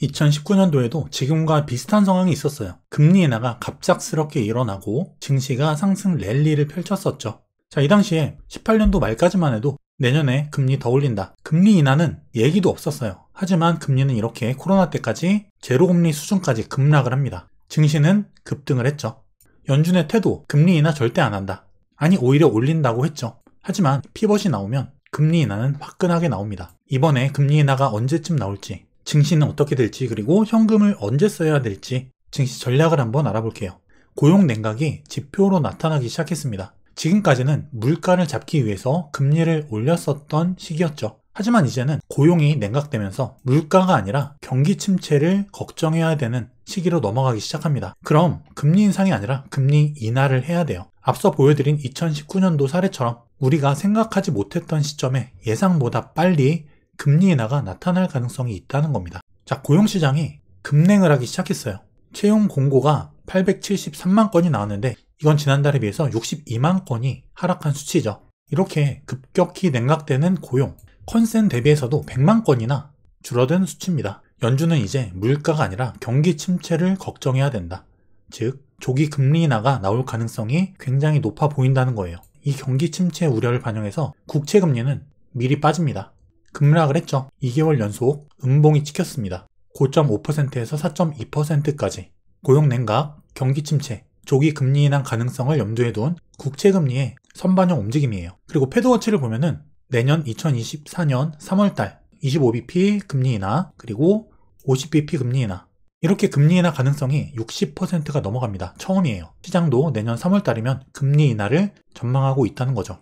2019년도에도 지금과 비슷한 상황이 있었어요. 금리 인하가 갑작스럽게 일어나고 증시가 상승 랠리를 펼쳤었죠. 자, 이 당시에 18년도 말까지만 해도 내년에 금리 더 올린다, 금리 인하는 얘기도 없었어요. 하지만 금리는 이렇게 코로나 때까지 제로금리 수준까지 급락을 합니다. 증시는 급등을 했죠. 연준의 태도, 금리 인하 절대 안 한다, 아니 오히려 올린다고 했죠. 하지만 피벗이 나오면 금리 인하는 화끈하게 나옵니다. 이번에 금리 인하가 언제쯤 나올지, 증시는 어떻게 될지, 그리고 현금을 언제 써야 될지 증시 전략을 한번 알아볼게요. 고용 냉각이 지표로 나타나기 시작했습니다. 지금까지는 물가를 잡기 위해서 금리를 올렸었던 시기였죠. 하지만 이제는 고용이 냉각되면서 물가가 아니라 경기 침체를 걱정해야 되는 시기로 넘어가기 시작합니다. 그럼 금리 인상이 아니라 금리 인하를 해야 돼요. 앞서 보여드린 2019년도 사례처럼 우리가 생각하지 못했던 시점에 예상보다 빨리 금리 인하가 나타날 가능성이 있다는 겁니다. 자, 고용시장이 급냉을 하기 시작했어요. 채용 공고가 873만 건이 나왔는데 이건 지난달에 비해서 62만 건이 하락한 수치죠. 이렇게 급격히 냉각되는 고용, 컨센 대비해서도 100만 건이나 줄어든 수치입니다. 연준은 이제 물가가 아니라 경기 침체를 걱정해야 된다. 즉, 조기 금리 인하가 나올 가능성이 굉장히 높아 보인다는 거예요. 이 경기 침체 우려를 반영해서 국채 금리는 미리 빠집니다. 급락을 했죠. 2개월 연속 음봉이 찍혔습니다. 고점 5%에서 4.2%까지. 고용 냉각, 경기 침체, 조기 금리 인하 가능성을 염두에 둔 국채 금리의 선반영 움직임이에요. 그리고 패드워치를 보면은 내년 2024년 3월달 25bp 금리 인하, 그리고 50bp 금리 인하, 이렇게 금리 인하 가능성이 60%가 넘어갑니다. 처음이에요. 시장도 내년 3월달이면 금리 인하를 전망하고 있다는 거죠.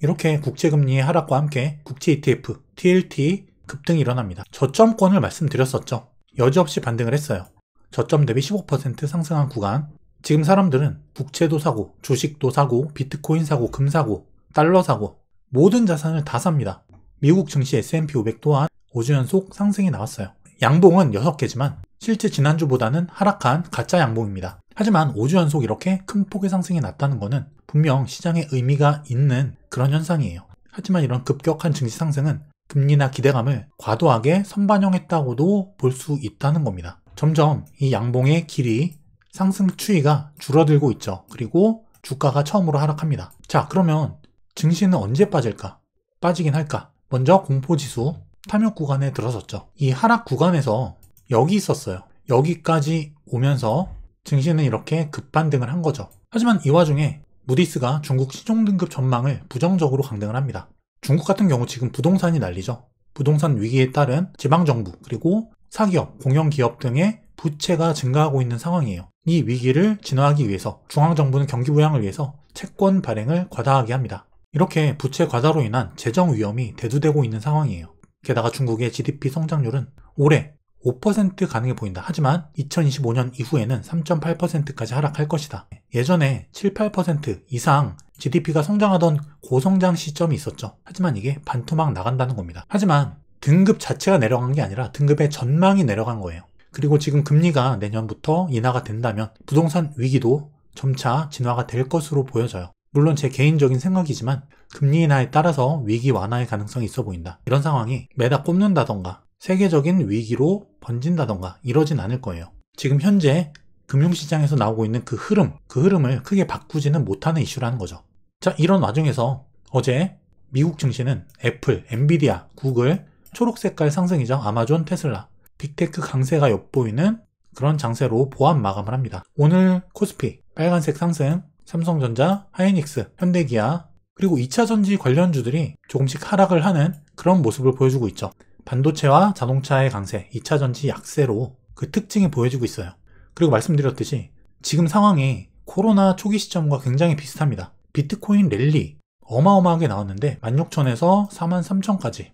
이렇게 국채금리의 하락과 함께 국채 ETF, TLT 급등이 일어납니다. 저점권을 말씀드렸었죠. 여지없이 반등을 했어요. 저점 대비 15% 상승한 구간. 지금 사람들은 국채도 사고, 주식도 사고, 비트코인 사고, 금 사고, 달러 사고, 모든 자산을 다 삽니다. 미국 증시 S&P 500 또한 5주 연속 상승이 나왔어요. 양봉은 6개지만 실제 지난주보다는 하락한 가짜 양봉입니다. 하지만 5주 연속 이렇게 큰 폭의 상승이 났다는 것은 분명 시장에 의미가 있는 그런 현상이에요. 하지만 이런 급격한 증시 상승은 금리나 기대감을 과도하게 선반영했다고도 볼 수 있다는 겁니다. 점점 이 양봉의 길이, 상승 추이가 줄어들고 있죠. 그리고 주가가 처음으로 하락합니다. 자, 그러면 증시는 언제 빠질까? 빠지긴 할까? 먼저 공포지수 탐욕 구간에 들어섰죠. 이 하락 구간에서 여기 있었어요. 여기까지 오면서 증시는 이렇게 급반등을 한 거죠. 하지만 이 와중에 무디스가 중국 신용등급 전망을 부정적으로 강등을 합니다. 중국 같은 경우 지금 부동산이 난리죠. 부동산 위기에 따른 지방정부, 그리고 사기업, 공영기업 등의 부채가 증가하고 있는 상황이에요. 이 위기를 진화하기 위해서 중앙정부는 경기 부양을 위해서 채권 발행을 과다하게 합니다. 이렇게 부채 과다로 인한 재정 위험이 대두되고 있는 상황이에요. 게다가 중국의 GDP 성장률은 올해 5% 가능해 보인다. 하지만 2025년 이후에는 3.8%까지 하락할 것이다. 예전에 7, 8% 이상 GDP가 성장하던 고성장 시점이 있었죠. 하지만 이게 반토막 나간다는 겁니다. 하지만 등급 자체가 내려간 게 아니라 등급의 전망이 내려간 거예요. 그리고 지금 금리가 내년부터 인하가 된다면 부동산 위기도 점차 진화가 될 것으로 보여져요. 물론 제 개인적인 생각이지만 금리 인하에 따라서 위기 완화의 가능성이 있어 보인다. 이런 상황이 매달 꼽는다던가 세계적인 위기로 번진다던가 이러진 않을 거예요. 지금 현재 금융시장에서 나오고 있는 그 흐름을 크게 바꾸지는 못하는 이슈라는 거죠. 자, 이런 와중에서 어제 미국 증시는 애플, 엔비디아, 구글, 초록색깔 상승이죠. 아마존, 테슬라, 빅테크 강세가 엿보이는 그런 장세로 보합 마감을 합니다. 오늘 코스피 빨간색 상승, 삼성전자, 하이닉스, 현대기아, 그리고 2차전지 관련주들이 조금씩 하락을 하는 그런 모습을 보여주고 있죠. 반도체와 자동차의 강세, 2차전지 약세로 그 특징이 보여지고 있어요. 그리고 말씀드렸듯이 지금 상황이 코로나 초기 시점과 굉장히 비슷합니다. 비트코인 랠리 어마어마하게 나왔는데 16,000에서 43,000까지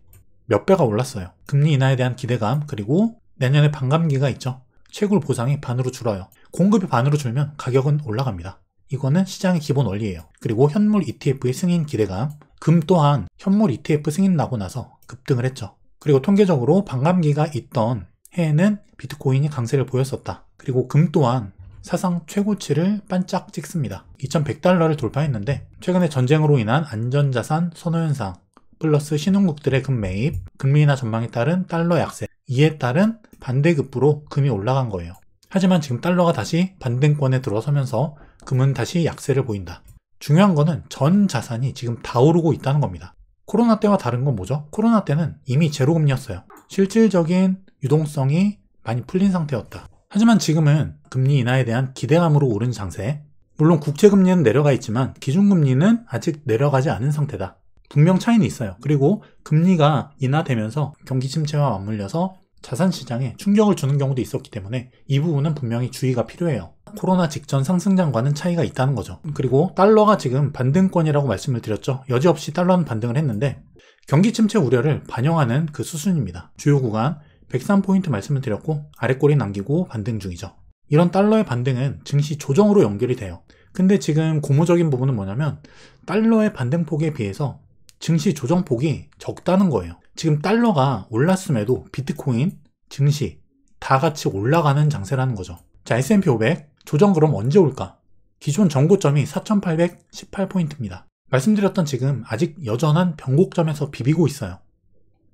몇 배가 올랐어요. 금리 인하에 대한 기대감, 그리고 내년에 반감기가 있죠. 채굴 보상이 반으로 줄어요. 공급이 반으로 줄면 가격은 올라갑니다. 이거는 시장의 기본 원리예요. 그리고 현물 ETF의 승인 기대감, 금 또한 현물 ETF 승인 나고 나서 급등을 했죠. 그리고 통계적으로 반감기가 있던 해에는 비트코인이 강세를 보였었다. 그리고 금 또한 사상 최고치를 반짝 찍습니다. 2100달러를 돌파했는데 최근에 전쟁으로 인한 안전자산 선호 현상 플러스 신흥국들의 금 매입, 금리 인하 전망에 따른 달러 약세, 이에 따른 반대급부로 금이 올라간 거예요. 하지만 지금 달러가 다시 반등권에 들어서면서 금은 다시 약세를 보인다. 중요한 거는 전 자산이 지금 다 오르고 있다는 겁니다. 코로나 때와 다른 건 뭐죠? 코로나 때는 이미 제로금리였어요. 실질적인 유동성이 많이 풀린 상태였다. 하지만 지금은 금리 인하에 대한 기대감으로 오른 장세. 물론 국채금리는 내려가 있지만 기준금리는 아직 내려가지 않은 상태다. 분명 차이는 있어요. 그리고 금리가 인하되면서 경기 침체와 맞물려서 자산시장에 충격을 주는 경우도 있었기 때문에 이 부분은 분명히 주의가 필요해요. 코로나 직전 상승장과는 차이가 있다는 거죠. 그리고 달러가 지금 반등권이라고 말씀을 드렸죠. 여지없이 달러는 반등을 했는데 경기 침체 우려를 반영하는 그 수준입니다. 주요 구간 103포인트 말씀을 드렸고 아래꼬리 남기고 반등 중이죠. 이런 달러의 반등은 증시 조정으로 연결이 돼요. 근데 지금 고무적인 부분은 뭐냐면 달러의 반등폭에 비해서 증시 조정폭이 적다는 거예요. 지금 달러가 올랐음에도 비트코인, 증시 다 같이 올라가는 장세라는 거죠. 자, S&P 500 조정 그럼 언제 올까? 기존 전고점이 4,818포인트입니다. 말씀드렸던 지금 아직 여전한 변곡점에서 비비고 있어요.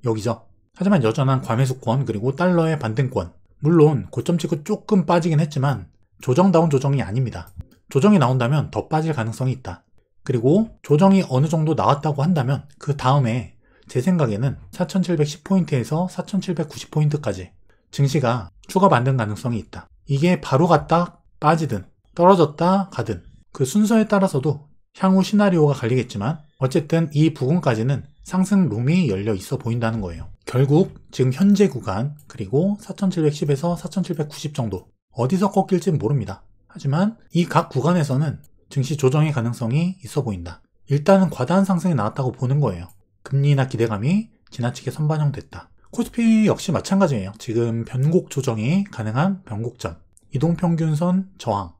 여기죠. 하지만 여전한 과매수권 그리고 달러의 반등권. 물론 고점 찍고 조금 빠지긴 했지만 조정다운 조정이 아닙니다. 조정이 나온다면 더 빠질 가능성이 있다. 그리고 조정이 어느 정도 나왔다고 한다면 그 다음에 제 생각에는 4,710포인트에서 4,790포인트까지 증시가 추가 반등 가능성이 있다. 이게 바로 갔다 빠지든 떨어졌다 가든 그 순서에 따라서도 향후 시나리오가 갈리겠지만 어쨌든 이 부분까지는 상승 룸이 열려 있어 보인다는 거예요. 결국 지금 현재 구간 그리고 4,710에서 4,790 정도 어디서 꺾일지는 모릅니다. 하지만 이 각 구간에서는 증시 조정의 가능성이 있어 보인다. 일단은 과다한 상승이 나왔다고 보는 거예요. 금리 인하 기대감이 지나치게 선반영됐다. 코스피 역시 마찬가지예요. 지금 변곡 조정이 가능한 변곡점, 이동평균선 저항,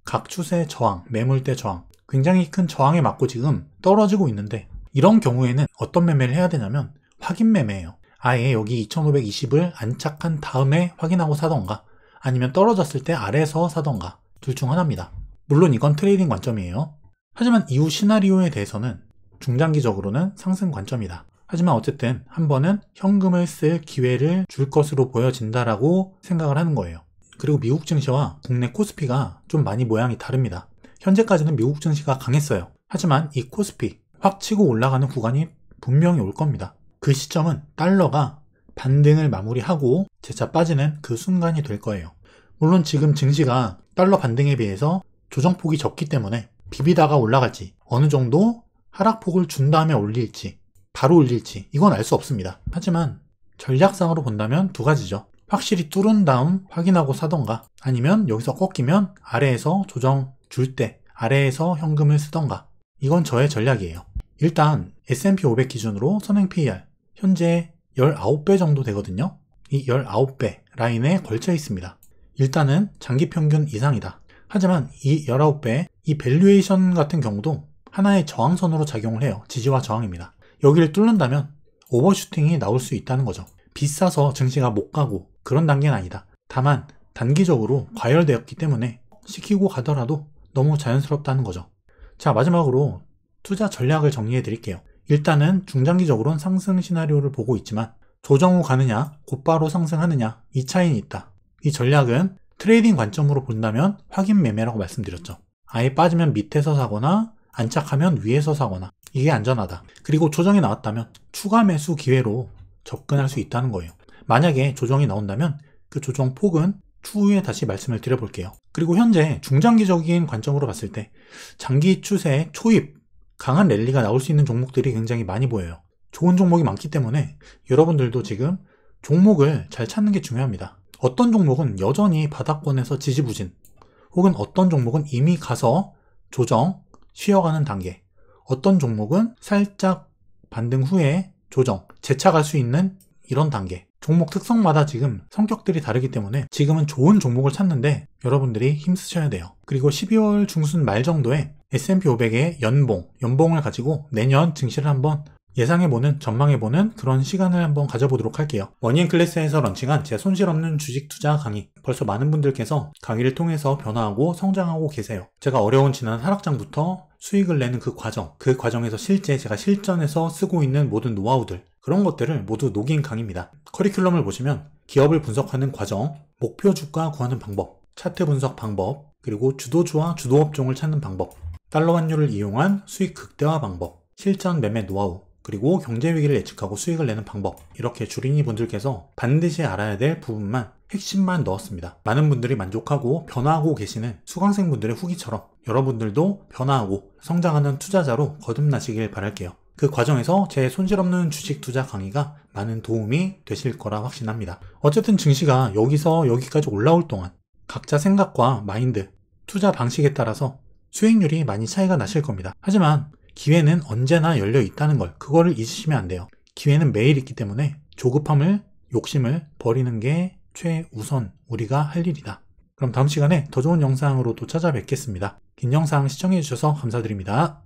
각 추세 저항, 매물대 저항, 굉장히 큰 저항에 맞고 지금 떨어지고 있는데 이런 경우에는 어떤 매매를 해야 되냐면 확인 매매예요. 아예 여기 2520을 안착한 다음에 확인하고 사던가 아니면 떨어졌을 때 아래에서 사던가 둘 중 하나입니다. 물론 이건 트레이딩 관점이에요. 하지만 이후 시나리오에 대해서는 중장기적으로는 상승 관점이다. 하지만 어쨌든 한 번은 현금을 쓸 기회를 줄 것으로 보여진다라고 생각을 하는 거예요. 그리고 미국 증시와 국내 코스피가 좀 많이 모양이 다릅니다. 현재까지는 미국 증시가 강했어요. 하지만 이 코스피 확 치고 올라가는 구간이 분명히 올 겁니다. 그 시점은 달러가 반등을 마무리하고 재차 빠지는 그 순간이 될 거예요. 물론 지금 증시가 달러 반등에 비해서 조정폭이 적기 때문에 비비다가 올라갈지 어느 정도 하락폭을 준 다음에 올릴지 바로 올릴지 이건 알 수 없습니다. 하지만 전략상으로 본다면 두 가지죠. 확실히 뚫은 다음 확인하고 사던가 아니면 여기서 꺾이면 아래에서 조정 줄 때 아래에서 현금을 쓰던가 이건 저의 전략이에요. 일단 S&P 500 기준으로 선행 PER 현재 19배 정도 되거든요. 이 19배 라인에 걸쳐 있습니다. 일단은 장기 평균 이상이다. 하지만 이 19배, 이 밸류에이션 같은 경우도 하나의 저항선으로 작용을 해요. 지지와 저항입니다. 여기를 뚫는다면 오버슈팅이 나올 수 있다는 거죠. 비싸서 증시가 못 가고 그런 단계는 아니다. 다만 단기적으로 과열되었기 때문에 시키고 가더라도 너무 자연스럽다는 거죠. 자, 마지막으로 투자 전략을 정리해 드릴게요. 일단은 중장기적으로는 상승 시나리오를 보고 있지만 조정 후 가느냐, 곧바로 상승하느냐 이 차이는 있다. 이 전략은 트레이딩 관점으로 본다면 확인 매매라고 말씀드렸죠. 아예 빠지면 밑에서 사거나 안착하면 위에서 사거나 이게 안전하다. 그리고 조정이 나왔다면 추가 매수 기회로 접근할 수 있다는 거예요. 만약에 조정이 나온다면 그 조정 폭은 추후에 다시 말씀을 드려볼게요. 그리고 현재 중장기적인 관점으로 봤을 때 장기 추세 초입 강한 랠리가 나올 수 있는 종목들이 굉장히 많이 보여요. 좋은 종목이 많기 때문에 여러분들도 지금 종목을 잘 찾는 게 중요합니다. 어떤 종목은 여전히 바닥권에서 지지부진 혹은 어떤 종목은 이미 가서 조정, 쉬어가는 단계 어떤 종목은 살짝 반등 후에 조정, 재차 갈 수 있는 이런 단계 종목 특성마다 지금 성격들이 다르기 때문에 지금은 좋은 종목을 찾는데 여러분들이 힘쓰셔야 돼요. 그리고 12월 중순 말 정도에 S&P 500의 연봉을 가지고 내년 증시를 한번 예상해보는, 전망해보는 그런 시간을 한번 가져보도록 할게요. 머니앤클래스에서 런칭한 제 손실 없는 주식 투자 강의. 벌써 많은 분들께서 강의를 통해서 변화하고 성장하고 계세요. 제가 어려운 지난 하락장부터 수익을 내는 그 과정에서 실제 제가 실전에서 쓰고 있는 모든 노하우들, 그런 것들을 모두 녹인 강의입니다. 커리큘럼을 보시면 기업을 분석하는 과정, 목표 주가 구하는 방법, 차트 분석 방법, 그리고 주도주와 주도업종을 찾는 방법, 달러 환율을 이용한 수익 극대화 방법, 실전 매매 노하우, 그리고 경제 위기를 예측하고 수익을 내는 방법, 이렇게 주린이 분들께서 반드시 알아야 될 부분만 핵심만 넣었습니다. 많은 분들이 만족하고 변화하고 계시는 수강생분들의 후기처럼 여러분들도 변화하고 성장하는 투자자로 거듭나시길 바랄게요. 그 과정에서 제 손실 없는 주식 투자 강의가 많은 도움이 되실 거라 확신합니다. 어쨌든 증시가 여기서 여기까지 올라올 동안 각자 생각과 마인드, 투자 방식에 따라서 수익률이 많이 차이가 나실 겁니다. 하지만 기회는 언제나 열려 있다는 걸, 그거를 잊으시면 안 돼요. 기회는 매일 있기 때문에 조급함을, 욕심을 버리는 게 최우선 우리가 할 일이다. 그럼 다음 시간에 더 좋은 영상으로 또 찾아뵙겠습니다. 긴 영상 시청해주셔서 감사드립니다.